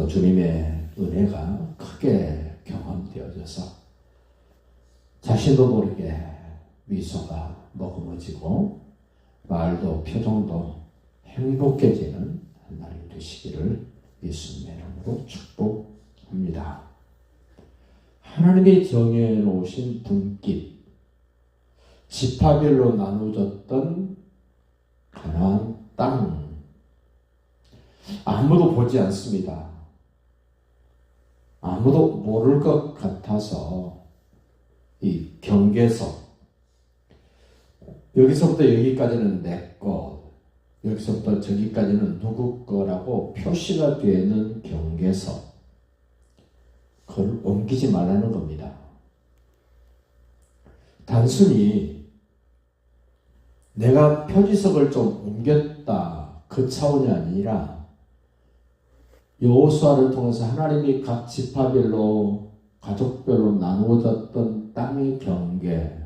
또 주님의 은혜가 크게 경험되어져서 자신도 모르게 미소가 머금어지고 말도 표정도 행복해지는 날이 되시기를 예수님의 이름으로 축복합니다. 하나님이 정해놓으신 분깃, 지파별로 나누어졌던 가나안 땅, 아무도 보지 않습니다. 아무도 모를 것 같아서 이 경계석, 여기서부터 여기까지는 내 것, 여기서부터 저기까지는 누구 거라고 표시가 되는 경계석, 그걸 옮기지 말라는 겁니다. 단순히 내가 표지석을 좀 옮겼다 그 차원이 아니라 여호수아를 통해서 하나님이 각 지파별로 가족별로 나누어졌던 땅의 경계,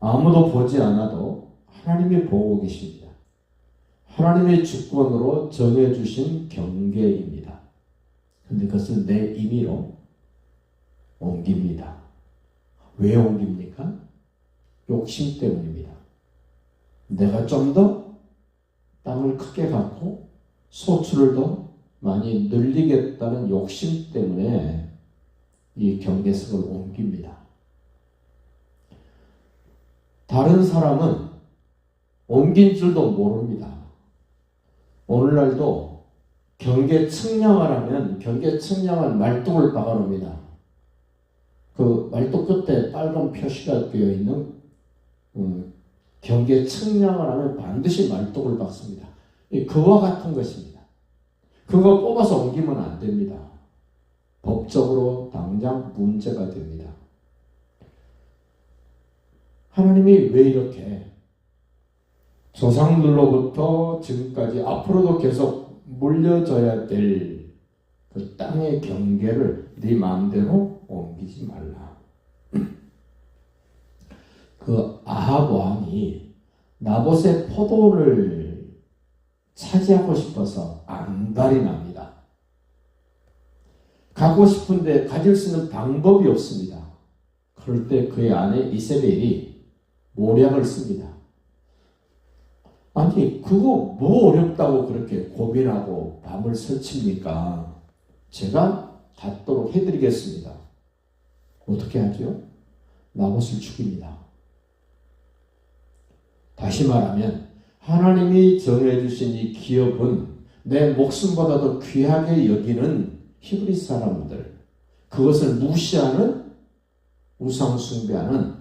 아무도 보지 않아도 하나님이 보고 계십니다. 하나님의 주권으로 정해주신 경계입니다. 그런데 그것을 내 임의로 옮깁니다. 왜 옮깁니까? 욕심 때문입니다. 내가 좀 더 땅을 크게 갖고 소출을 더 많이 늘리겠다는 욕심 때문에 이 경계석을 옮깁니다. 다른 사람은 옮긴 줄도 모릅니다. 오늘날도 경계 측량을 하면 경계 측량을 말뚝을 박아놓습니다. 그 말뚝 끝에 빨간 표시가 되어 있는 경계 측량을 하면 반드시 말뚝을 박습니다. 그와 같은 것입니다. 그거 뽑아서 옮기면 안 됩니다. 법적으로 당장 문제가 됩니다. 하나님이 왜 이렇게 조상들로부터 지금까지 앞으로도 계속 물려져야 될 그 땅의 경계를 네 마음대로 옮기지 말라. 그 아합 왕이 나봇의 포도를 차지하고 싶어서 안달이 납니다. 갖고 싶은데 가질 수 있는 방법이 없습니다. 그럴 때 그의 아내 이세벨이 모략을 씁니다. 아니 그거 뭐 어렵다고 그렇게 고민하고 밤을 설칩니까? 제가 갖도록 해드리겠습니다. 어떻게 하죠? 나봇을 죽입니다. 다시 말하면 하나님이 정해주신 이 기업은 내 목숨보다도 귀하게 여기는 히브리 사람들, 그것을 무시하는 우상 숭배하는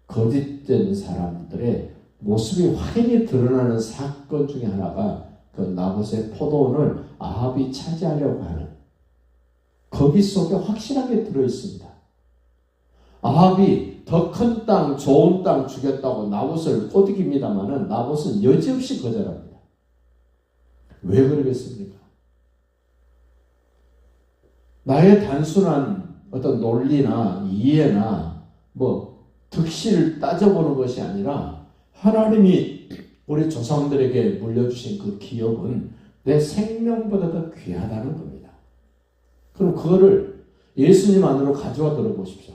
거짓된 사람들의 모습이 확연히 드러나는 사건 중에 하나가 그 나봇의 포도원을 아합이 차지하려고 하는 거기 속에 확실하게 들어있습니다. 아합이 더 큰 땅, 좋은 땅 주겠다고 나봇을 꼬드깁니다마는 나봇은 여지없이 거절합니다. 왜 그러겠습니까? 나의 단순한 어떤 논리나 이해나 득실을 따져보는 것이 아니라 하나님이 우리 조상들에게 물려주신 그 기업은 내 생명보다 더 귀하다는 겁니다. 그럼 그거를 예수님 안으로 가져와 들어보십시오.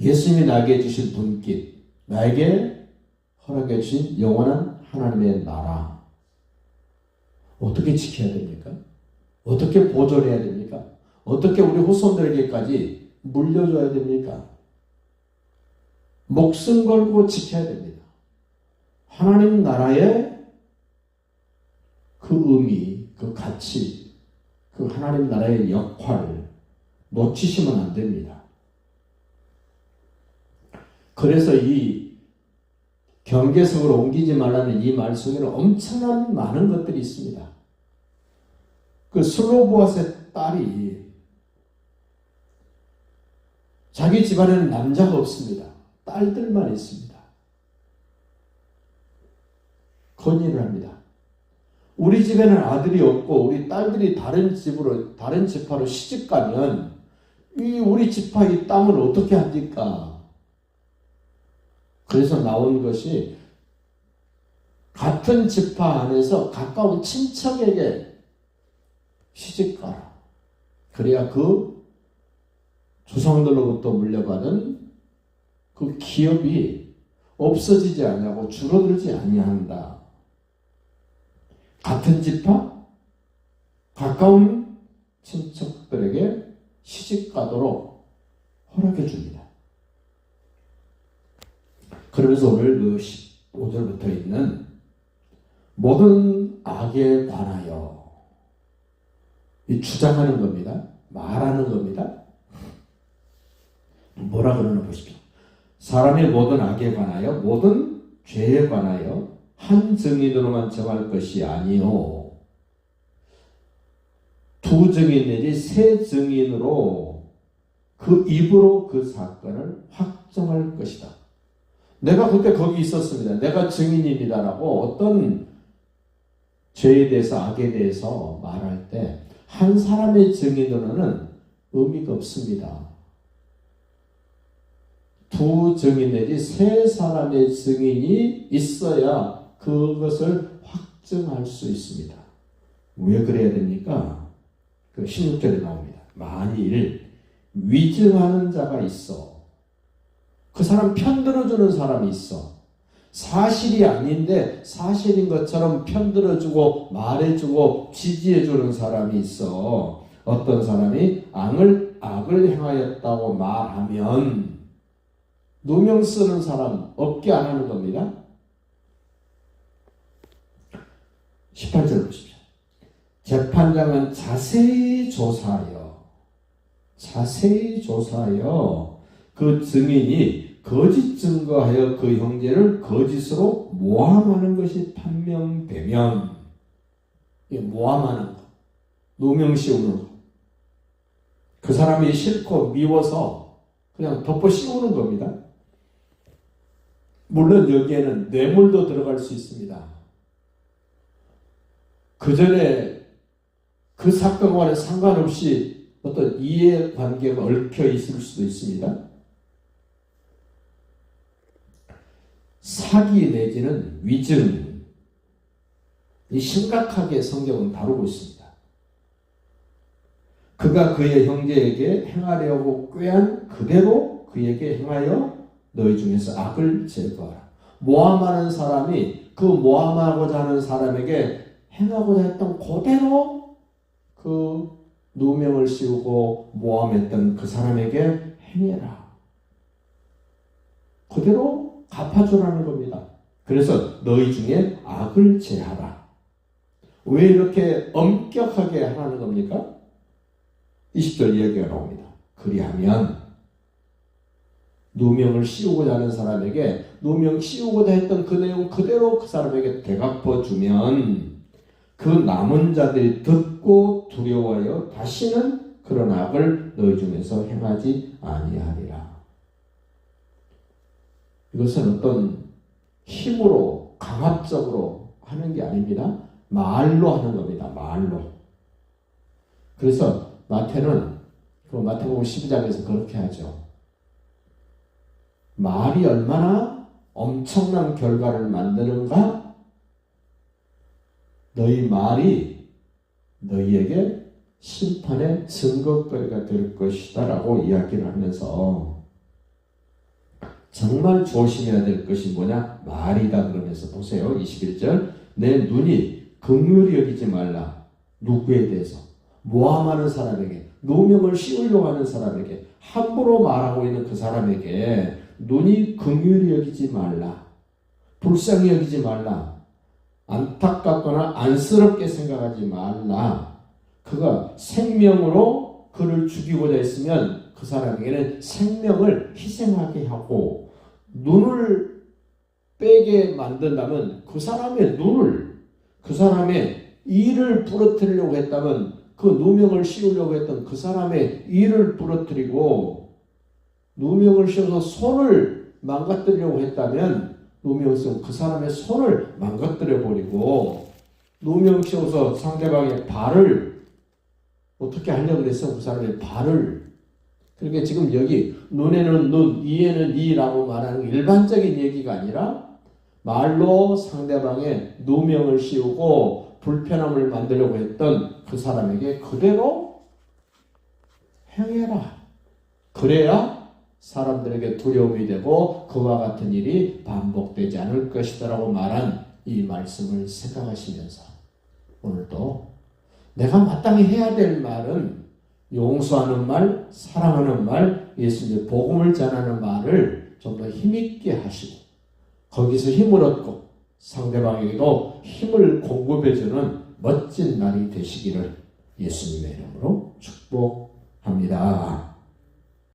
예수님이 나에게 주신 분깃, 나에게 허락해 주신 영원한 하나님의 나라, 어떻게 지켜야 됩니까? 어떻게 보존해야 됩니까? 어떻게 우리 후손들에게까지 물려줘야 됩니까? 목숨 걸고 지켜야 됩니다. 하나님 나라의 그 의미, 그 가치, 그 하나님 나라의 역할을 놓치시면 안 됩니다. 그래서 이 경계석으로 옮기지 말라는 이 말 속에는 엄청난 많은 것들이 있습니다. 그 슬로보아스의 딸이 자기 집안에는 남자가 없습니다. 딸들만 있습니다. 건의를 합니다. 우리 집에는 아들이 없고 우리 딸들이 다른 지파로 시집 가면 우리 지파 이 땅을 어떻게 합니까? 그래서 나온 것이 같은 지파 안에서 가까운 친척에게 시집가라. 그래야 그 조상들로부터 물려받은 그 기업이 없어지지 아니하고 줄어들지 아니한다. 같은 지파, 가까운 친척들에게 시집가도록 허락해 줍니다. 그러면서 오늘 그 15절부터 있는 모든 악에 관하여 이 주장하는 겁니다. 말하는 겁니다. 뭐라 그러나 보십시오. 사람의 모든 악에 관하여 모든 죄에 관하여 한 증인으로만 정할 것이 아니요 두 증인 내지 세 증인으로 그 입으로 그 사건을 확정할 것이다. 내가 그때 거기 있었습니다. 내가 증인입니다라고 어떤 죄에 대해서 악에 대해서 말할 때 한 사람의 증인으로는 의미가 없습니다. 두 증인 내지 세 사람의 증인이 있어야 그것을 확증할 수 있습니다. 왜 그래야 됩니까? 그 16절에 나옵니다. 만일 위증하는 자가 있어. 그 사람 편들어주는 사람이 있어. 사실이 아닌데 사실인 것처럼 편들어주고 말해주고 지지해주는 사람이 있어. 어떤 사람이 악을 행하였다고 말하면 누명 쓰는 사람 없게 안 하는 겁니다. 18절 보십시오. 재판장은 자세히 조사하여 그 증인이 거짓 증거하여 그 형제를 거짓으로 모함하는 것이 판명되면, 모함하는 것, 누명 씌우는 것, 그 사람이 싫고 미워서 그냥 덮어 씌우는 겁니다. 물론 여기에는 뇌물도 들어갈 수 있습니다. 그 전에 그 사건과는 상관없이 어떤 이해관계가 얽혀 있을 수도 있습니다. 사기 내지는 위증, 심각하게 성경은 다루고 있습니다. 그가 그의 형제에게 행하려고 꾀한 그대로 그에게 행하여 너희 중에서 악을 제거하라. 모함하는 사람이 그 모함하고자 하는 사람에게 행하고자 했던 그대로 그 누명을 씌우고 모함했던 그 사람에게 행해라. 그대로 갚아주라는 겁니다. 그래서 너희 중에 악을 제하라. 왜 이렇게 엄격하게 하라는 겁니까? 20절 이야기가 나옵니다. 그리하면 누명을 씌우고자 하는 사람에게 누명 씌우고자 했던 그 내용 그대로 그 사람에게 되갚아주면 그 남은 자들이 듣고 두려워하여 다시는 그런 악을 너희 중에서 행하지 아니하리라. 이것은 어떤 힘으로 강압적으로 하는 게 아닙니다. 말로 하는 겁니다. 말로. 그래서 마태는 그 마태복음 12장에서 그렇게 하죠. 말이 얼마나 엄청난 결과를 만드는가? 너희 말이 너희에게 심판의 증거거리가 될 것이다 라고 이야기를 하면서 정말 조심해야 될 것이 뭐냐? 말이다. 그러면서 보세요. 21절 내 눈이 긍휼히 여기지 말라. 누구에 대해서? 모함하는 사람에게, 누명을 씌우려고 하는 사람에게, 함부로 말하고 있는 그 사람에게 눈이 긍휼히 여기지 말라. 불쌍히 여기지 말라. 안타깝거나 안쓰럽게 생각하지 말라. 그가 생명으로 그를 죽이고자 했으면 그 사람에게는 생명을 희생하게 하고 눈을 빼게 만든다면 그 사람의 눈을, 그 사람의 이를 부러뜨리려고 했다면 그 누명을 씌우려고 했던 그 사람의 이를 부러뜨리고 누명을 씌워서 손을 망가뜨리려고 했다면 누명 씌운 그 사람의 손을 망가뜨려버리고 누명 씌워서 상대방의 발을 어떻게 하려고 그랬어? 그 사람의 발을. 그러니까 지금 여기 눈에는 눈, 이에는 이라고 말하는 일반적인 얘기가 아니라 말로 상대방의 누명을 씌우고 불편함을 만들려고 했던 그 사람에게 그대로 행해라. 그래야 사람들에게 두려움이 되고 그와 같은 일이 반복되지 않을 것이다라고 말한 이 말씀을 생각하시면서 오늘도 내가 마땅히 해야 될 말은 용서하는 말, 사랑하는 말, 예수님의 복음을 전하는 말을 좀 더 힘있게 하시고 거기서 힘을 얻고 상대방에게도 힘을 공급해주는 멋진 날이 되시기를 예수님의 이름으로 축복합니다.